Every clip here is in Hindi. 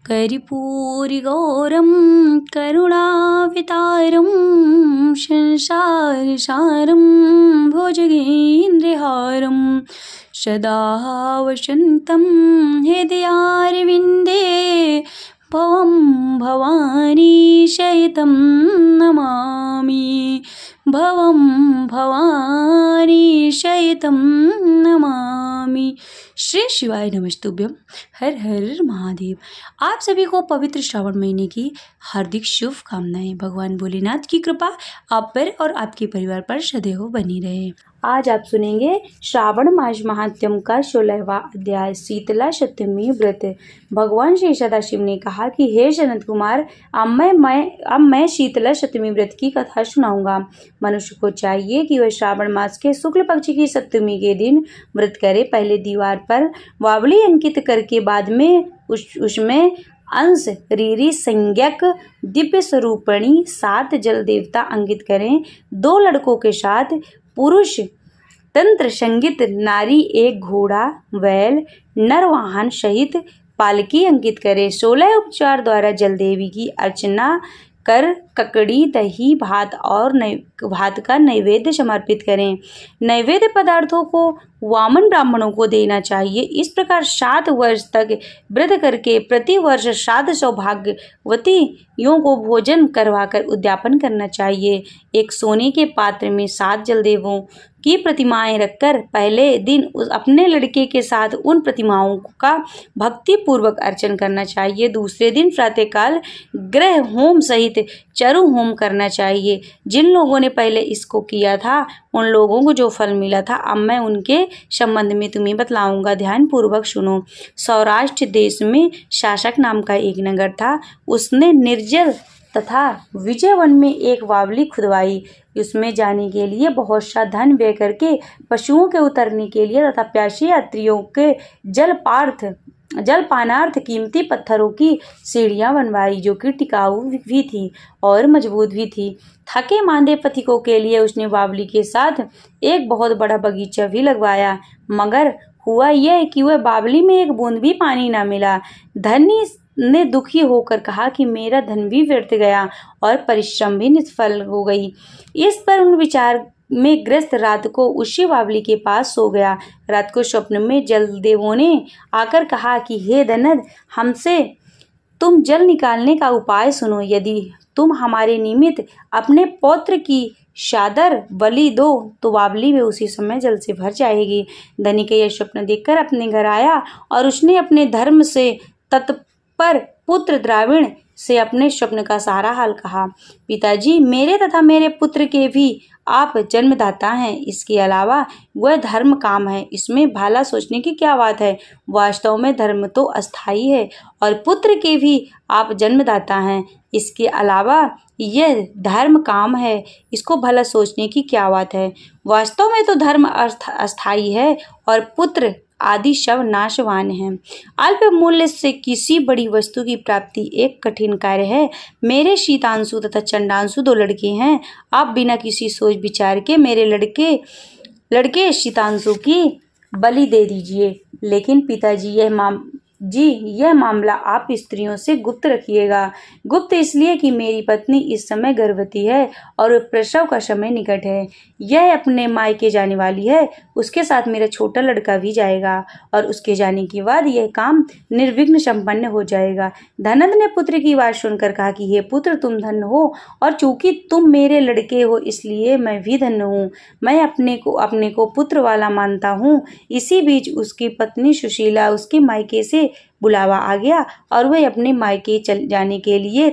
कर्पूरगौरं करुणावतारं संसारसारं भुजगेन्द्रहारं सदा वसन्तं हृदयारविन्दे भवं भवानी शयितं नमामि भवं भवानी शयितं नमामि। श्री शिवाय नमस्तुभ्यम। हर हर महादेव। आप सभी को पवित्र श्रावण महीने की हार्दिक शुभकामनाएं। भगवान भोलेनाथ की कृपा आप पर और आपके परिवार पर सदैव बनी रहे। आज आप सुनेंगे श्रावण मास महात्म्य का 16वां अध्याय, शीतला सप्तमी व्रत। भगवान श्री सदाशिव ने कहा कि हे सनत कुमार, अब मैं शीतला सप्तमी व्रत की कथा सुनाऊंगा। मनुष्य को चाहिए कि वह श्रावण मास के शुक्ल पक्ष की सप्तमी के दिन व्रत करे। पहले दीवार पर वावली अंकित करके बाद में उसमें अंश रीरी संज्ञक दिव्य स्वरूपणी 7 जल देवता अंकित करें। 2 लड़कों के साथ पुरुष तंत्र संगीत, नारी एक घोड़ा, बैल, नर वाहन सहित पालकी अंकित करें। 16 उपचार द्वारा जल देवी की अर्चना कर ककड़ी, दही, भात और भात का नैवेद्य समर्पित करें। नैवेद्य पदार्थों को वामन ब्राह्मणों को देना चाहिए। इस प्रकार 7 वर्ष तक व्रत करके प्रति वर्ष 7 सौभाग्यवतियों को भोजन करवाकर उद्यापन करना चाहिए। एक सोने के पात्र में 7 जलदेवों की प्रतिमाएं रखकर पहले दिन अपने लड़के के साथ उन प्रतिमाओं का भक्ति पूर्वक अर्चन करना चाहिए। दूसरे दिन प्रातःकाल ग्रह होम सहित चरु होम करना चाहिए। जिन लोगों ने पहले इसको किया था उन लोगों को जो फल मिला था, अब मैं उनके संबंध में तुम्हें बतलाऊंगा। ध्यान पूर्वक सुनो। सौराष्ट्र देश में शासक नाम का एक नगर था। उसने निर्जल तथा विजयवन में एक वावली खुदवाई। उसमें जाने के लिए बहुत सा धन व्यय करके पशुओं के उतरने के लिए तथा प्यासे यात्रियों के जलपानार्थ कीमती पत्थरों की सीढ़ियां बनवाई, जो कि टिकाऊ भी थी और मजबूत भी थी। थके मांदे पथिकों के लिए उसने बावली के साथ एक बहुत बड़ा बगीचा भी लगवाया, मगर हुआ यह कि वह बावली में एक बूंद भी पानी न मिला। धनी ने दुखी होकर कहा कि मेरा धन भी व्यर्थ गया और परिश्रम भी निष्फल हो गई। इस पर उन विचार में ग्रस्त रात को उसी बावली के पास सो गया। रात को स्वप्न में जलदेवों ने आकर कहा कि हे धनद, हमसे तुम जल निकालने का उपाय सुनो। यदि तुम हमारे निमित्त अपने पौत्र की शादर बलि दो तो बावली में उसी समय जल से भर जाएगी। धनी के यह स्वप्न देखकर अपने घर आया और उसने अपने धर्म से तत्पर पुत्र द्राविण से अपने स्वप्न का सारा हाल कहा। पिताजी, मेरे तथा मेरे पुत्र के भी आप जन्मदाता हैं। इसके अलावा वह धर्म काम है, इसमें भला सोचने की क्या बात है। वास्तव में धर्म तो अस्थाई है और पुत्र के भी आप जन्मदाता हैं। इसके अलावा यह धर्म काम है, इसको भला सोचने की क्या बात है। वास्तव में तो धर्म अस्थाई है और पुत्र आदि शव नाशवान है। अल्प मूल्य से किसी बड़ी वस्तु की प्राप्ति एक कठिन कार्य है। मेरे शीतांशु तथा चंडांशु 2 लड़के हैं। आप बिना किसी सोच विचार के मेरे लड़के शीतांशु की बलि दे दीजिए। लेकिन पिताजी, यह मामला आप स्त्रियों से गुप्त रखिएगा। गुप्त इसलिए कि मेरी पत्नी इस समय गर्भवती है और प्रसव का समय निकट है। यह अपने मायके जाने वाली है। उसके साथ मेरा छोटा लड़का भी जाएगा और उसके जाने के बाद यह काम निर्विघ्न संपन्न हो जाएगा। धनंद ने पुत्र की बात सुनकर कहा कि हे पुत्र, तुम धन्य हो और चूंकि तुम मेरे लड़के हो इसलिए मैं भी धन्य हूँ। मैं अपने को पुत्र वाला मानता हूँ। इसी बीच उसकी पत्नी सुशीला उसके मायके से बुलावा आ गया और वह अपने मायके चल जाने के लिए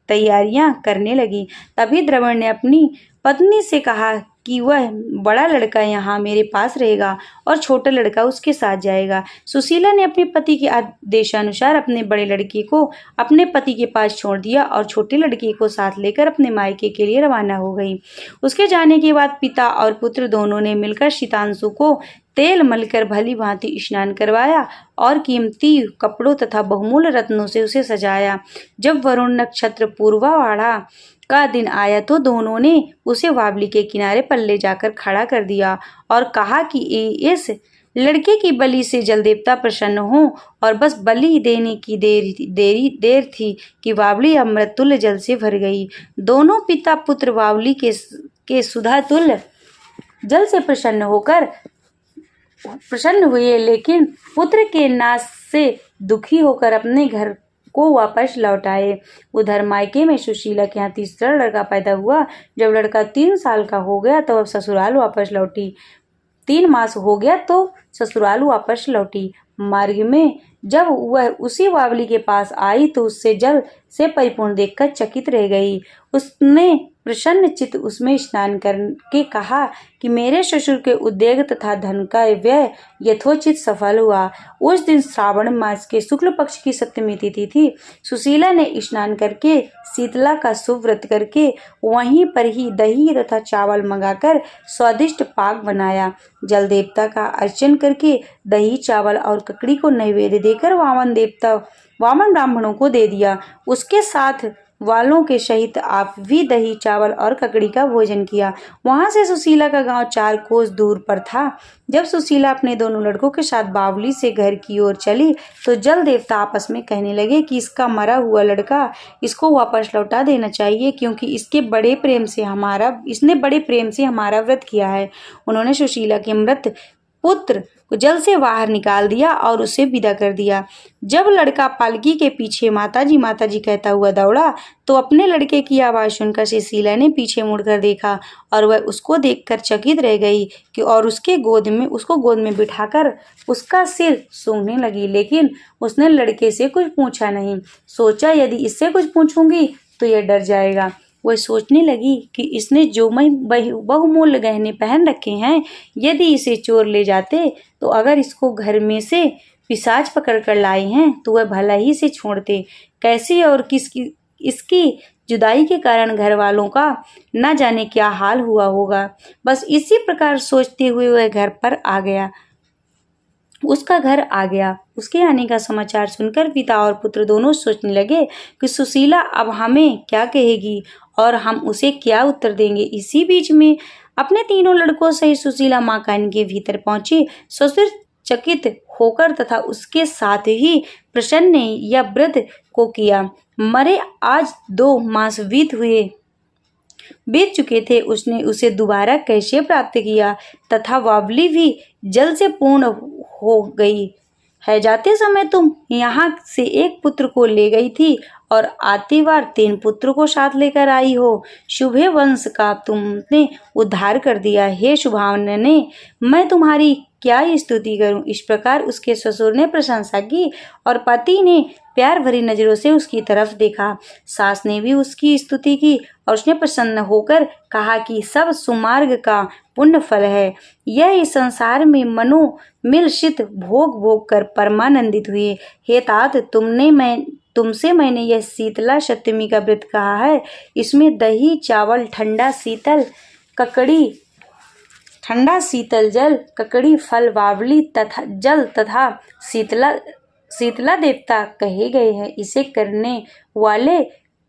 तैयारियां करने लगी। तभी द्रविड़ ने अपनी पत्नी से कहा कि वह बड़ा लड़का यहाँ मेरे पास रहेगा और छोटा लड़का उसके साथ जाएगा। सुशीला ने अपने पति के आदेशानुसार अपने बड़े लड़के को अपने पति के पास छोड़ दिया और छोटे लड़के को साथ लेकर अपने मायके के लिए रवाना हो गई। उसके जाने के बाद पिता और पुत्र दोनों ने मिलकर शीतांशु को तेल मलकर भली भांति स्नान करवाया और कीमती कपड़ों तथा बहुमूल्य रत्नों से उसे सजाया। जब वरुण नक्षत्र पूर्वावाड़ा का दिन आया तो दोनों ने उसे वावली के किनारे पर ले जाकर खड़ा कर दिया और कहा कि इस लड़के की बलि से जल देवता प्रसन्न हो और बस बलि देने की देर थी कि बावली अमृत तुल्य जल से भर गई। दोनों पिता पुत्र बावली के सुधा तुल्य जल से प्रसन्न हुए, लेकिन पुत्र के नाश से दुखी होकर अपने घर को वापस लौट आए। उधर मायके में सुशीला के यहाँ तीसरा लड़का पैदा हुआ। जब लड़का 3 साल का हो गया तो अब ससुराल वापस लौटी। 3 मास हो गया तो ससुराल वापस लौटी। मार्ग में जब वह उसी बावली के पास आई तो उससे जल से परिपूर्ण देखकर चकित रह गई। उसने प्रसन्न चित्त उसमें स्नान करके कहा कि मेरे ससुर के उद्योग तथा धन का व्यय यथोचित सफल हुआ। उस दिन श्रावण मास के शुक्ल पक्ष की सप्तमी तिथि थी। सुशीला ने स्नान करके शीतला का शुभ व्रत करके वहीं पर ही दही तथा चावल मंगाकर स्वादिष्ट पाक बनाया। जल देवता का अर्चन करके दही चावल और ककड़ी को नैवेद्य देकर वामन ब्राह्मणों को दे दिया। उसके साथ वालों के सहित आप भी दही चावल और ककड़ी का भोजन किया। वहां से सुशीला का गांव 4 कोस दूर पर था। जब सुशीला अपने दोनों लड़कों के साथ बावली से घर की ओर चली तो जल देवता आपस में कहने लगे कि इसका मरा हुआ लड़का इसको वापस लौटा देना चाहिए, क्योंकि इसने बड़े प्रेम से हमारा व्रत किया है। उन्होंने सुशीला के मृत पुत्र को जल से बाहर निकाल दिया और उसे विदा कर दिया। जब लड़का पालकी के पीछे माताजी कहता हुआ दौड़ा तो अपने लड़के की आवाज़ सुनकर सुशीला ने पीछे मुड़कर देखा और वह उसको देखकर चकित रह गई कि और उसको गोद में बिठाकर उसका सिर सूंघने लगी, लेकिन उसने लड़के से कुछ पूछा नहीं। सोचा यदि इससे कुछ पूछूंगी तो यह डर जाएगा। वह सोचने लगी कि इसने जो बहुमूल्य गहने पहन रखे हैं, यदि इसे चोर ले जाते तो अगर इसको घर में से पिशाच पकड़ कर लाए हैं तो वह भला ही से छोड़ते। कैसी और इसकी जुदाई के कारण घर वालों का न जाने क्या हाल हुआ होगा। बस इसी प्रकार सोचते हुए वह उसका घर आ गया। उसके आने का समाचार सुनकर पिता और पुत्र दोनों सोचने लगे कि सुशीला अब हमें क्या कहेगी और हम उसे क्या उत्तर देंगे। इसी बीच में अपने तीनों लड़कों सहित सुशीला मकान के भीतर पहुंची। ससुर चकित होकर तथा उसके साथ ही प्रसन्न ने यह व्रत को किया। मरे आज 2 मास बीत चुके थे। उसने उसे दोबारा कैसे प्राप्त किया तथा बावली भी जल से पूर्ण हो गई है। जाते समय तुम यहाँ से एक पुत्र को ले गई थी और आती बार 3 पुत्रों को साथ लेकर आई हो। शुभे वंश का तुमने उद्धार कर दिया। हे शुभावने, मैं तुम्हारी क्या स्तुति करूं। इस प्रकार उसके ससुर ने प्रशंसा की और पति ने प्यार भरी नजरों से उसकी तरफ देखा। सास ने भी उसकी स्तुति की और उसने प्रसन्न होकर कहा कि सब सुमार्ग का पुण्य फल है। यह इस संसार में मनोमिलषित भोग कर परमानंदित हुए। हे तात, तुमसे मैंने यह शीतला सप्तमी का व्रत कहा है। इसमें दही चावल ठंडा शीतल जल ककड़ी फल बावली तथा जल तथा शीतला देवता कहे गए हैं। इसे करने वाले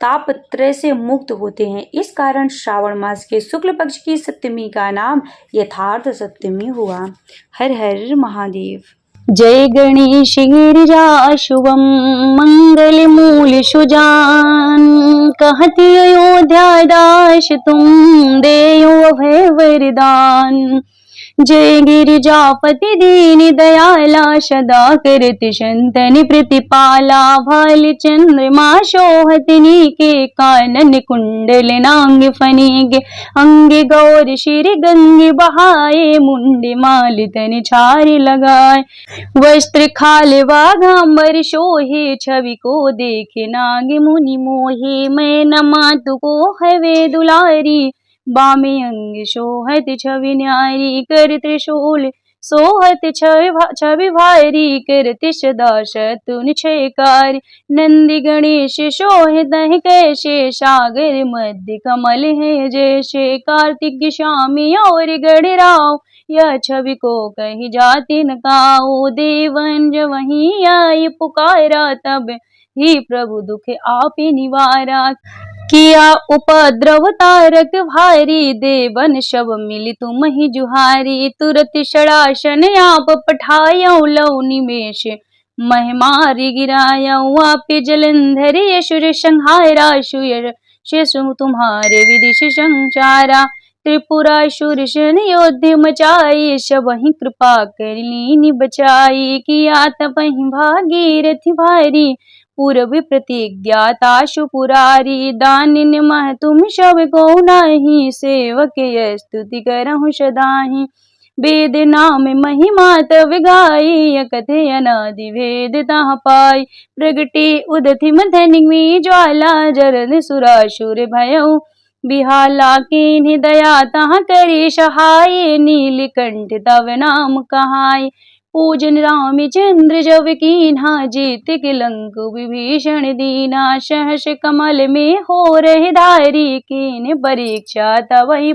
तापत्रय से मुक्त होते हैं। इस कारण श्रावण मास के शुक्ल पक्ष की सप्तमी का नाम यथार्थ सप्तमी हुआ। हर हर महादेव। जय गणेश गिरिजा शुभम मंगल मूल सुजान, कहति अयोध्या दास तुम देयो अभय वरदान। जय गिरिजापति दीन दयाला, सदा करत संतन प्रतिपाला। भाल चंद्रमा शोहत नीके, कानन कुंडल नांग फनीगे। अंग गौर श्री गंगे बहाए, मुंड माल तन छारी लगाए। वस्त्र खाल वाघांबर शोहे, छवि को देखे नाग मुनि मोहे। मैं न मातु को हवे दुलारी, बामे अंग शोहत छवि न्यारी। कर त्रिशूल सोहत छवि भारी, करति सदा शत्रुन छयकारी। नंदी गणेश शोहित कैसे, सागर मध्य कमल है जैसे। कार्तिक स्वामी और गणराव, यह छवि को कही जाति न काऊ। देवन जब वहीं आई पुकारा, तब ही प्रभु दुख आपे निवारा। किया उपद्रव तारक भारी, देवन शव मिली तुम ही जुहारी। तुरत षडासन आप पठायो, लौ निमेष मह मारि गिरायो। आप जलंधर यशुर संहारा, शेषु तुम्हारे विदिश संचारा। त्रिपुरासुर सन योद्ध मचाई, सबहि कृपा कर लीन बचाई। किया तपहि भागीरथि भारी, पूर्व प्रतिज्ञा ताशु पुरारी। दानिन मह तुम सब को नाही, सेवक यह स्तुति करहु सदाहि। वेद नाम महिमा तव गाई, कथे अनादि वेद तह पाई। प्रगटे उदधि मधनिग्नि ज्वाला, जरद सुरासुर भयउ बिहाला। कीन्हि दया तह करी सहाय, नीलकंठ तव नाम कहाय। पूजन रामचंद्र जब कीन्हा, जीत के लंक विभीषण दीना। सहस कमल में हो रहे धारी, कीन्हि परीक्षा तवहि।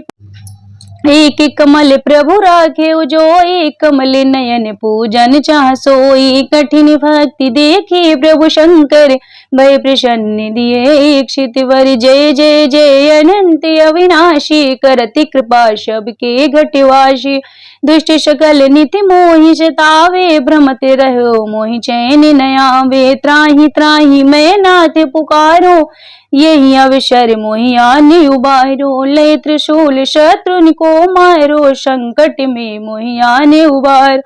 एक कमल प्रभु राखे जोई, कमल नयन पूजन चाह सोई। कठिन भक्ति देखी प्रभु शंकर, भय प्रसन्न दिए इक्षित वर। जय जय जय अनंत अविनाशी, करति कृपा सबके घटवासी। दुष्ट सकल निति मोहि सतावे, भ्रमत रहो मोहि चैन न आवे। त्राहि त्राहि मैं नाथ पुकारो, यही अवसर मोहि आने उबारो। ले त्रिशूल शत्रुन को मारो, संकट में मोहि आने उबार।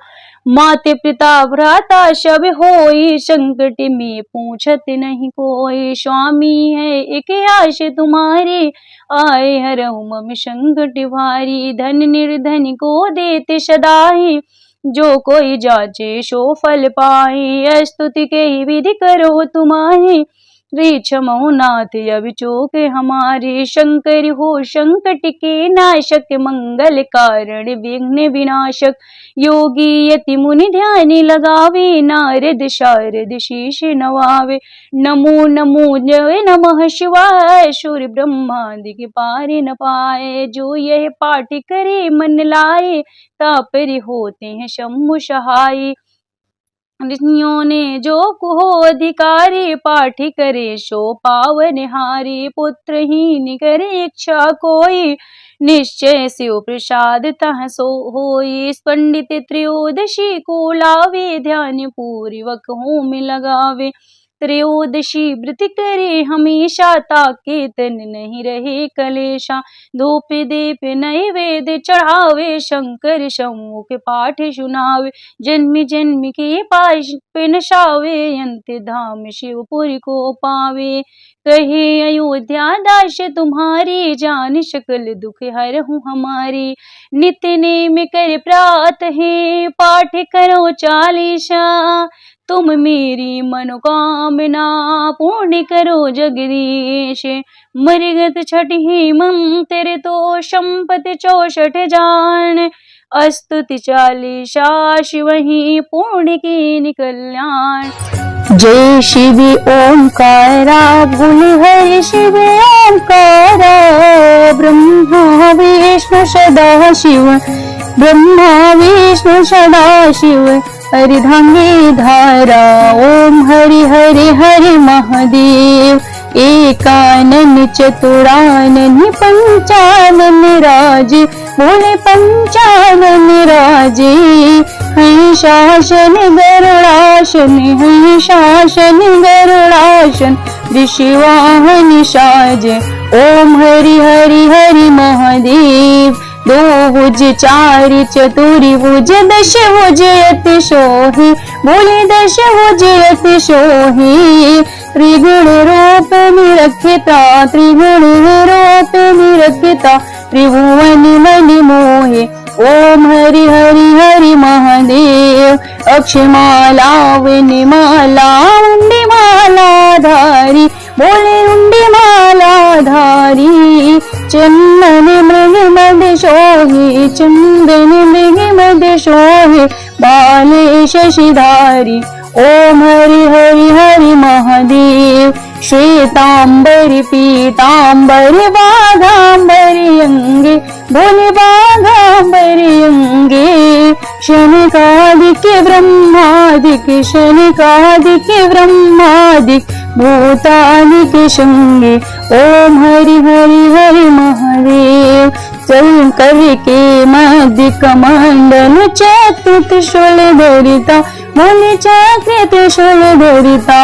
माते पिता भ्राता सब होई, संकट में पूछत नहीं कोई। स्वामी है एक आश तुम्हारी, आए हरहु मम संकट भारी। धन निर्धन को देते सदाहि, जो कोई जाचे सो फल पाए। स्तुति के विधि करो तुम्हारी, क्षमो नाथ अब चूक हमारे। शंकर हो संकट के नाशक, मंगल कारण विघ्न विनाशक। योगी यति मुनि ध्यान लगावे, नारद शारद शीश नवावे। नमो नमो जय नमः शिवाय, सूर्य ब्रह्मादि के पार न पाए। जो यह पाठ करे मन लाए, तापरि होते हैं शंभु सहाय। ऋषियों ने जो कुहो अधिकारी, पाठ करे सो पावन हारी। पुत्रहीन करे इच्छा कोई, निश्चय शिव प्रसाद तह सो होई। पंडित त्रयोदशी को लावे, ध्यान पूर्वक होम लगावे। त्रयोदशी व्रत करे हमेशा, ताके तन नहीं रहे कलेशा। धूप दीप नैवेद्य चढ़ावे, शंकर सम्मुख पाठ सुनावे। जन्म जन्म के पाश पिनसावे, अंत धाम शिवपुर को पावे। कहे अयोध्या दास तुम्हारी, जान सकल दुख हरहु हमारी। नित्य नेम कर प्रात है, पाठ करो चालीसा। तुम मेरी मनोकामना पूर्ण करो जगदीश। मृगत छठी मंत्र तो संपत्ति 64 जान। अस्तुति चालीसा शिवहि पूर्ण की कल्याण। जय शिव ओंकारा, भूल हरि शिव ओंकारा। ब्रह्मा विष्णु सदा शिव, ब्रह्मा विष्णु सदा शिव। हरिधांगी धारा, ओम हरि हरि हरि महादेव। एकानन चतुरानन पंचानन राजे, बोले पंचानन राजे। हैं शासन गरुड़ासन, हैं शासन गरुड़ासन। ऋषिवाहन साजे, ओम हरि हरि हरि महादेव। दो भुज चार चतुरी भुज, दश भुज अति सोहि। बोले दश भुज अति सोहि। त्रिगुण रूप निरखिता, त्रिगुण रूप निरखिता। त्रिभुवन मन मोहे, ओम हरि हरि हरि महादेव। अक्षमाला वनमाला, उंडी माला धारी। बोले उंडी माला धारी। चंदन मृग मद सोहे, चंदन मृग मद सोहे। बाले शशिधारी, ओम हरि हरि हरि महादेव। श्वेतांबरी पीतांबरी, बाघांबरी अंगे। बोले बाघांबरी अंगे। शनिकादिक ब्रह्मादिक, शनिकादिक ब्रह्मादिक। भूतानि के संगे। ओम हरि हरि हरि महादेव। चल करके मध्य कमंडल चक्र त्रिशूल धरिता, बोले चक्र त्रिशूल धरिता।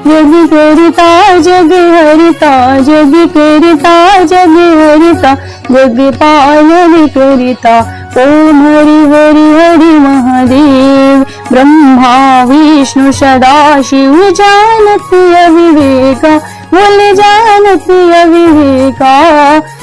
जग करिता जग हरिता, जग करिता जग हरिता, जग पालन करिता। ओम हरि हरि हरि महादेव। ब्रह्मा विष्णु सदा शिव जानति अविवेका, बोले जानति अविवेका।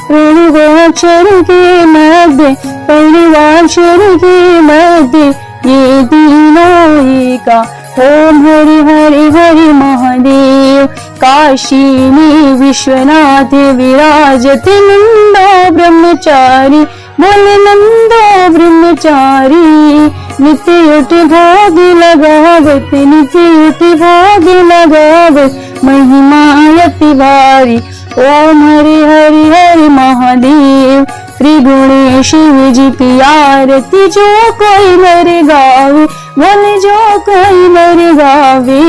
प्रणवाक्षर के मध्य, प्रणवाक्षर के मध्य, ये तीनों एका। ओम हरि हरि हरि महादेव। काशी में विश्वनाथ विराजते, नंदो ब्रह्मचारी, बोले नंदो ब्रह्मचारी। नित्य उठ भोग लगावत, नित्य उठ भोग लगावत, महिमा अति भारी। ओम हरि हरि हरि महादेव। त्रिगुणी शिव जी की आरती, जो कोई नर गावे, बोले जो कोई नर गावे।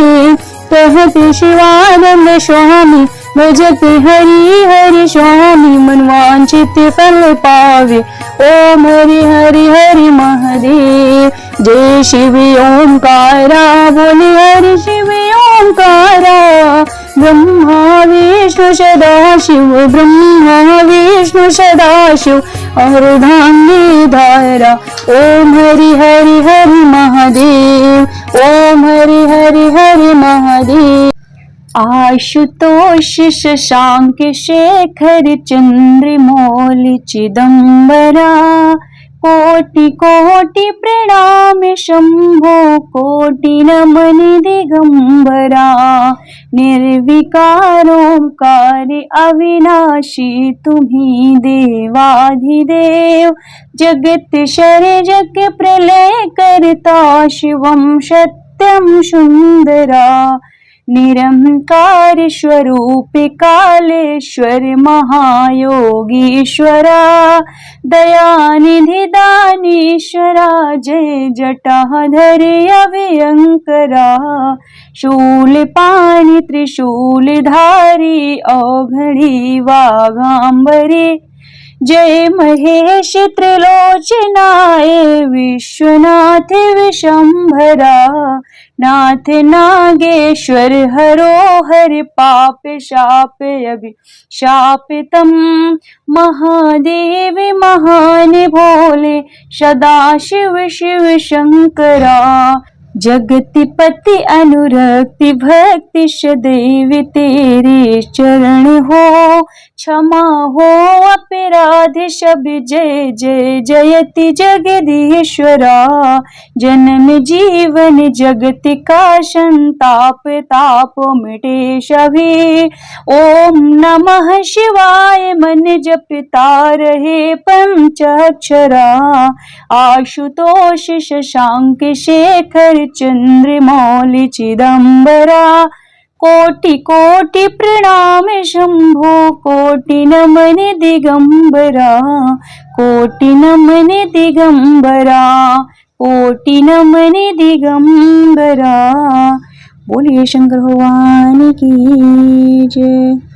कहते शिवानंद स्वामी, भजते हरि हरि स्वामी, मनवांछित फल पावे। ओम हरि हरि हरि महादेव। जय शिव ओंकारा, बोले हरि शिव ओंकारा। ब्रह्मा विष्णु सदा शिव, ब्रह्मा विष्णु सदा शिव, अर्धांगी धारा। ओम हरि हरि हरि महादेव। ओम हरि हरि हरि महादेव। आशुतोष शशांक शेखर चंद्रमौलि चिदंबरा, कोटि कोटि प्रणाम शंभो, कोटि नमन दिगंबरा। निर्विकार अविनाशी, तुम्ही देवाधिदेव। जगत सर्जक प्रलय करता, शिवम सत्यम सुंदरा। निरंकार स्वरूप कालेश्वर, महायोगीश्वरा। दयानिधि दानीश्वरा, जय जटाधर अभयंकरा। शूल पाणि त्रिशूल धारी, औघड़ी वाघांबरी। जय महेश त्रिलोचनाय, विश्वनाथ विशंभरा। नाथ नागेश्वर हरो हरि, पाप शाप अभिशापितम। महादेव महान भोले, सदाशिव शिव शंकरा। जगतिपति अनुरक्ति भक्ति, सदैव तेरे चरण हो। क्षमा हो अपराध सब, जय जय जयति जगदीश्वरा। जन्म जीवन जगत का संताप, ताप मिटे सभी। ओम नमः शिवाय मन जपता रहे पंचाक्षरा। आशुतोष शशांक शेखर चंद्रमौलि चिदंबरा। कोटि कोटि प्रणाम शंभो, कोटि नमन दिगंबरा। कोटि नमन दिगंबरा, कोटि नमन दिगंबरा। बोलिए शंकर भगवान की जय।